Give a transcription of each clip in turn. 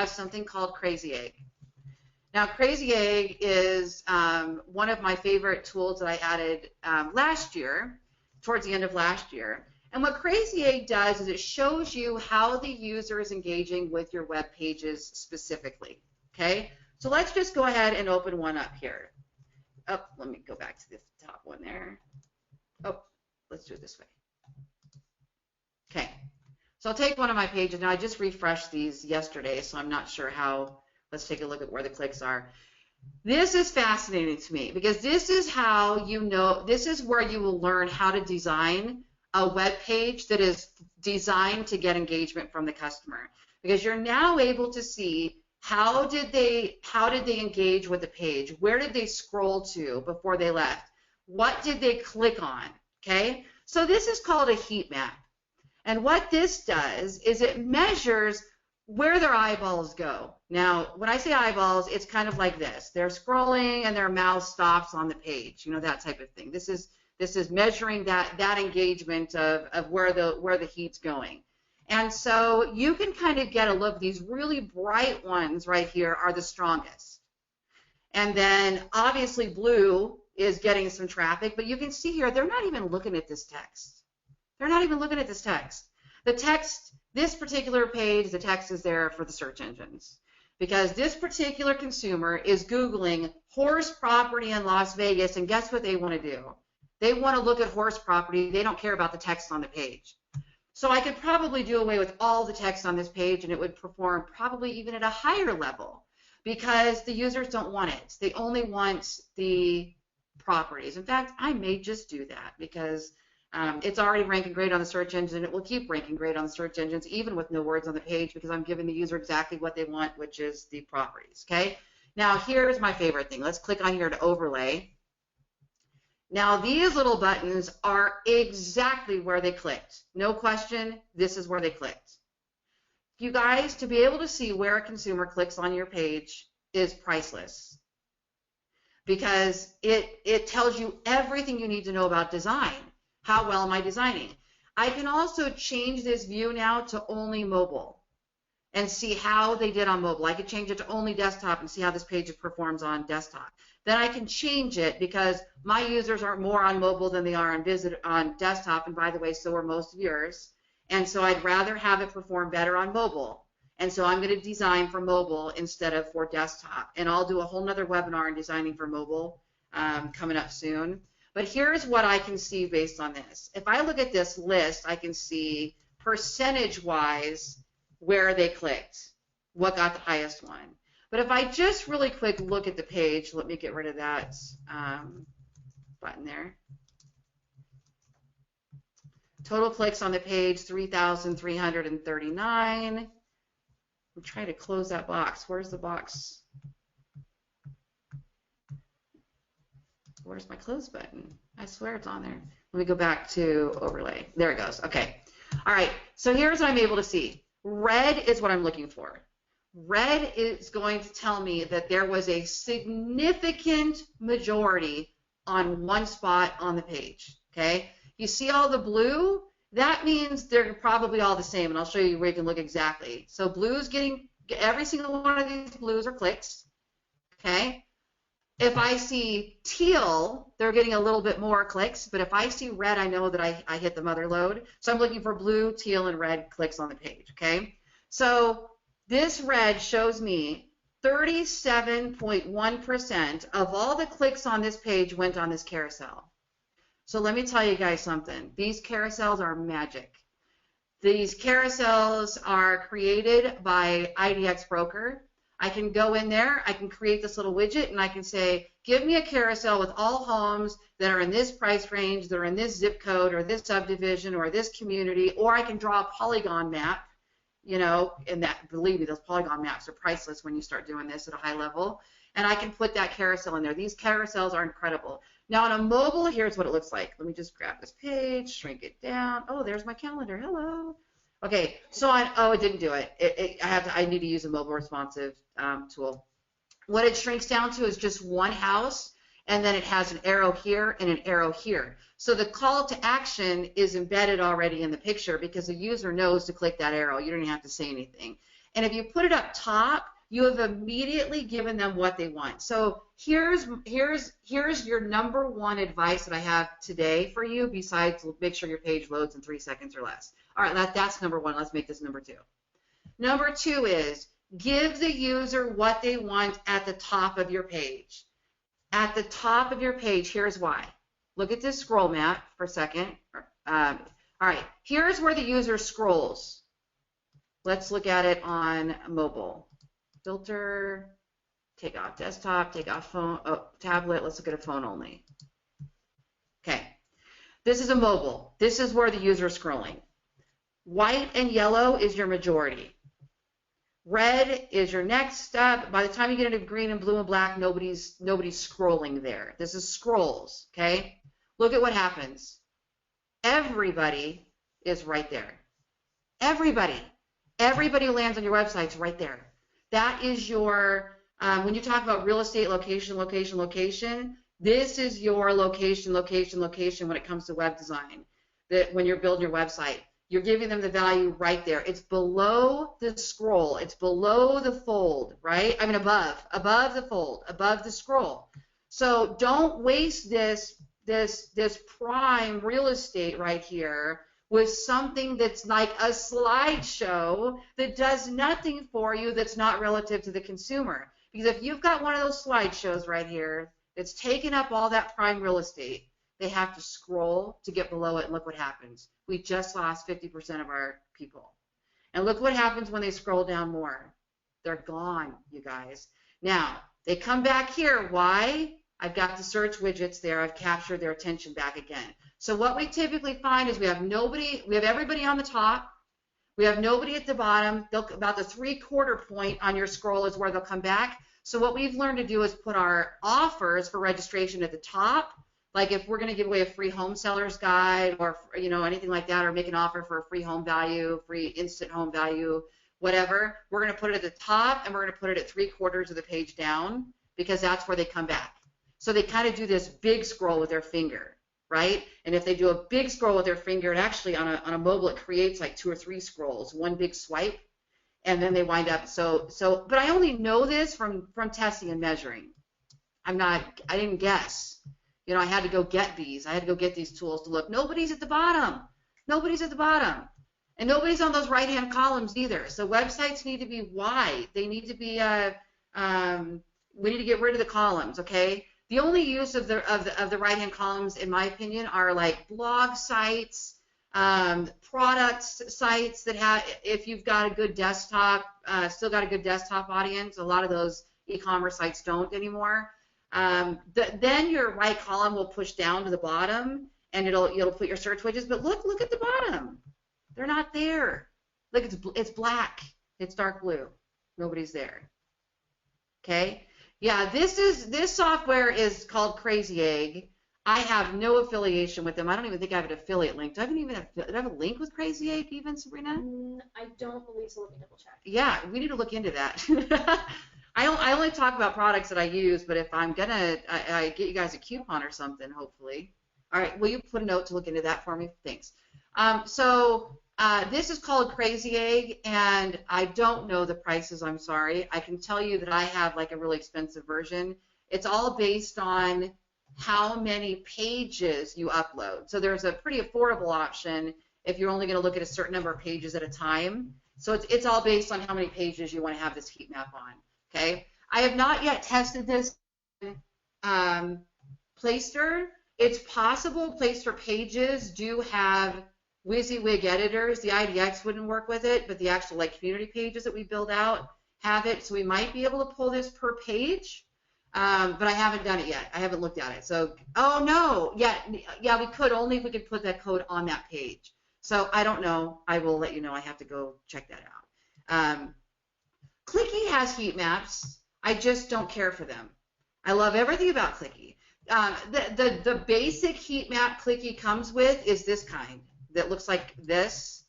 have something called Crazy Egg. Now, Crazy Egg is one of my favorite tools that I added last year, towards the end of last year. And what Crazy Egg does is it shows you how the user is engaging with your web pages specifically. Okay, so let's just go ahead and open one up here. Oh, let me go back to the top one there. Oh, let's do it this way. Okay, so I'll take one of my pages. Now, I just refreshed these yesterday, so I'm not sure how. Let's take a look at where the clicks are. This is fascinating to me because this is how you know, this is where you will learn how to design a web page that is designed to get engagement from the customer, because you're now able to see how did they engage with the page, where did they scroll to before they left, what did they click on. Okay, so this is called a heat map, and what this does is it measures where their eyeballs go. Now, when I say eyeballs, it's kind of like this. They're scrolling and their mouse stops on the page, you know, that type of thing. This is measuring that engagement of where the heat's going. And so you can kind of get a look. These really bright ones right here are the strongest. And then obviously blue is getting some traffic, but you can see here they're not even looking at this text. They're not even looking at this text. The text, this particular page, the text is there for the search engines, because this particular consumer is Googling horse property in Las Vegas, and guess what they want to do? They want to look at horse property. They don't care about the text on the page. So I could probably do away with all the text on this page, and it would perform probably even at a higher level, because the users don't want it. They only want the properties. In fact, I may just do that because it's already ranking great on the search engine, and it will keep ranking great on the search engines even with no words on the page, because I'm giving the user exactly what they want, which is the properties. Okay. Now here's my favorite thing. Let's click on here to overlay. Now these little buttons are exactly where they clicked. No question, this is where they clicked. You guys, to be able to see where a consumer clicks on your page is priceless, because it tells you everything you need to know about design. How well am I designing? I can also change this view now to only mobile and see how they did on mobile. I could change it to only desktop and see how this page performs on desktop. Then I can change it, because my users are more on mobile than they are on desktop, and by the way, so are most of yours. And so I'd rather have it perform better on mobile. And so I'm going to design for mobile instead of for desktop. And I'll do a whole nother webinar on designing for mobile coming up soon. But here's what I can see based on this. If I look at this list, I can see percentage-wise where they clicked, what got the highest one. But if I just really quick look at the page, let me get rid of that button there. Total clicks on the page, 3,339. I'm trying to close that box. Where's the box? Where's my close button? I swear it's on there. Let me go back to overlay. There it goes. Okay. All right. So here's what I'm able to see. Red is what I'm looking for. Red is going to tell me that there was a significant majority on one spot on the page. Okay. You see all the blue? That means they're probably all the same, and I'll show you where you can look exactly. So blue's getting, every single one of these blues are clicks. Okay. If I see teal, they're getting a little bit more clicks, but if I see red, I know that I hit the mother load. So I'm looking for blue, teal, and red clicks on the page, okay? So this red shows me 37.1% of all the clicks on this page went on this carousel. So let me tell you guys something. These carousels are magic. These carousels are created by IDX Broker. I can go in there, I can create this little widget, and I can say, give me a carousel with all homes that are in this price range, that are in this zip code, or this subdivision, or this community, or I can draw a polygon map, you know, and that, believe me, those polygon maps are priceless when you start doing this at a high level, and I can put that carousel in there. These carousels are incredible. Now on a mobile, here's what it looks like. Let me just grab this page, shrink it down. Oh, there's my calendar. Hello. Okay, so oh, it didn't do it. I need to use a mobile responsive tool. What it shrinks down to is just one house, and then it has an arrow here and an arrow here. So the call to action is embedded already in the picture, because the user knows to click that arrow. You don't even have to say anything. And if you put it up top, you have immediately given them what they want. So here's your number one advice that I have today for you, besides make sure your page loads in 3 seconds or less. All right, that's number one. Let's make this number two. Number two is give the user what they want at the top of your page. At the top of your page, here's why. Look at this scroll map for a second. All right, here's where the user scrolls. Let's look at it on mobile. Filter, take off desktop, take off phone, tablet. Let's look at a phone only. Okay, this is a mobile. This is where the user is scrolling. White and yellow is your majority. Red is your next step. By the time you get into green and blue and black, nobody's scrolling there. This is scrolls, okay? Look at what happens. Everybody is right there. Everybody who lands on your website is right there. That is your, when you talk about real estate, location, this is your location when it comes to web design. That when you're building your website, you're giving them the value right there. It's below the scroll. It's below the fold, right? I mean above the fold, above the scroll. So don't waste this prime real estate right here with something that's like a slideshow that does nothing for you, that's not relative to the consumer. Because if you've got one of those slideshows right here that's taken up all that prime real estate, they have to scroll to get below it, and look what happens. We just lost 50% of our people. And look what happens when they scroll down more. They're gone, you guys. Now, they come back here. Why? I've got the search widgets there. I've captured their attention back again. So what we typically find is we have everybody on the top. We have nobody at the bottom. About the 3/4 point on your scroll is where they'll come back. So what we've learned to do is put our offers for registration at the top. Like if we're going to give away a free home seller's guide or anything like that, or make an offer for a free home value, free instant home value, whatever, we're going to put it at the top, and we're going to put it at 3/4 of the page down, because that's where they come back. So they kind of do this big scroll with their finger, right? And if they do a big scroll with their finger, it actually on a mobile, it creates like 2 or 3 scrolls, one big swipe, and then they wind up. But I only know this from testing and measuring. I didn't guess. I had to go get these. I had to go get these tools to look. Nobody's at the bottom. Nobody's at the bottom. And nobody's on those right-hand columns either. So websites need to be wide. They need to be, we need to get rid of the columns, okay? The only use of the right-hand columns, in my opinion, are like blog sites, product sites that have, if you've got a good desktop, still got a good desktop audience. A lot of those e-commerce sites don't anymore. Then your right column will push down to the bottom, and you'll put your search widgets. But look at the bottom; they're not there. Look, it's black. It's dark blue. Nobody's there. Okay. Yeah, this software is called Crazy Egg. I have no affiliation with them. I don't even think I have an affiliate link. Do I have a link with Crazy Egg even, Sabrina? I don't believe so. Let me double check. Yeah, we need to look into that. I only talk about products that I use, but if I'm gonna, I get you guys a coupon or something, hopefully. All right, will you put a note to look into that for me? Thanks. This is called Crazy Egg, and I don't know the prices, I'm sorry. I can tell you that I have like a really expensive version. It's all based on how many pages you upload. So there's a pretty affordable option if you're only going to look at a certain number of pages at a time. So it's all based on how many pages you want to have this heat map on. Okay, I have not yet tested this Playster. It's possible Playster pages do have WYSIWYG editors. The IDX wouldn't work with it, but the actual community pages that we build out have it. So we might be able to pull this per page, but I haven't done it yet. I haven't looked at it. So, oh no, yeah, we could, only if we could put that code on that page. So I don't know. I will let you know. I have to go check that out. Clicky has heat maps. I just don't care for them. I love everything about Clicky. The basic heat map Clicky comes with is this kind that looks like this.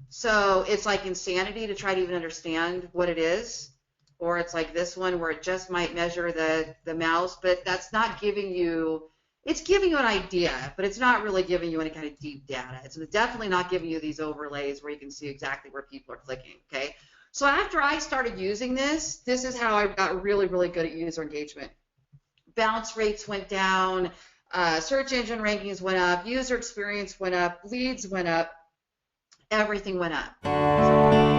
So it's like insanity to try to even understand what it is. Or it's like this one where it just might measure the mouse, but that's not giving you, it's giving you an idea, but it's not really giving you any kind of deep data. It's definitely not giving you these overlays where you can see exactly where people are clicking, okay? So after I started using this is how I got really, really good at user engagement. Bounce rates went down, search engine rankings went up, user experience went up, leads went up, everything went up.